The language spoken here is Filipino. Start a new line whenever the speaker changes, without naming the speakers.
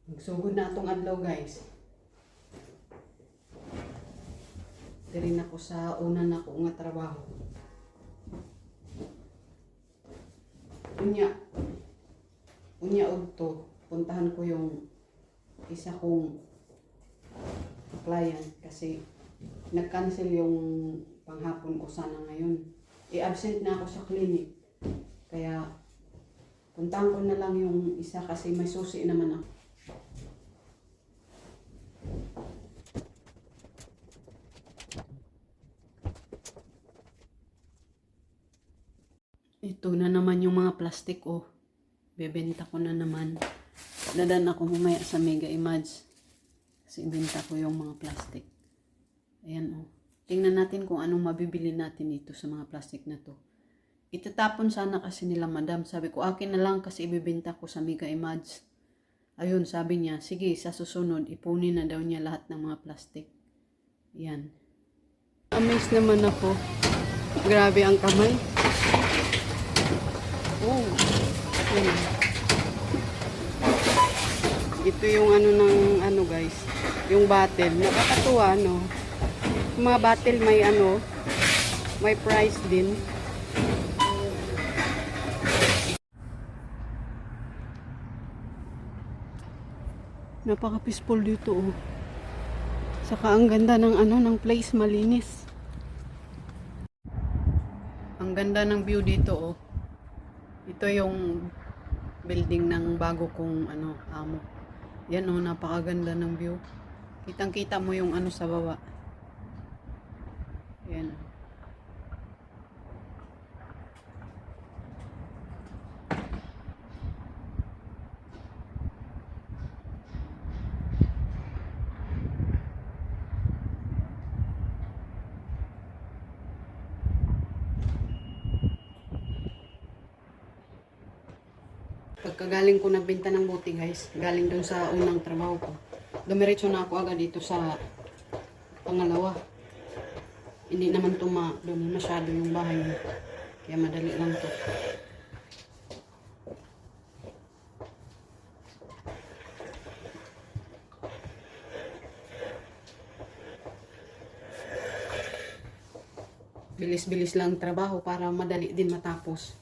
Magsugod na atong adlaw guys. Diri na ko sa una na ko nga trabaho. Unya udto, puntahan ko yung isa kong client kasi nag-cancel yung panghapon ko sana ngayon. I-absent na ako sa clinic. Kaya puntahan ko na lang yung isa kasi may susi naman ako. Ito na naman yung mga plastic oh. Bebenta ko na naman. Dadan ako mamaya sa Mega Image. Kasi ibenta ko yung mga plastic. Ayan oh. Tingnan natin kung anong mabibili natin dito sa mga plastic na to. Itatapon sana kasi nila madam. Sabi ko akin na lang kasi ibebenta ko sa Mega Image. Ayun sabi niya, sige sa susunod ipunin na daw niya lahat ng mga plastic. Ayan. Amazed naman ako. Grabe ang kamay. Oh, yan. Ito yung ano ng ano guys, yung bottle. Nakakatuwa no. Mga bottle may ano, may price din. Napaka-peaceful dito oh. Saka ang ganda ng ano ng place, malinis. Ang ganda ng view dito oh. Ito yung building ng bago kong ano, amo. Yan oh, napakaganda ng view. Kitang-kita mo yung ano sa baba. Yan. Pagkagaling ko nagbenta ng buti guys, galing dun sa unang trabaho ko, dumiretso na ako agad dito sa pangalawa. Hindi naman doon masyado yung bahay niya. Kaya madali lang to. Bilis-bilis lang trabaho para madali din matapos.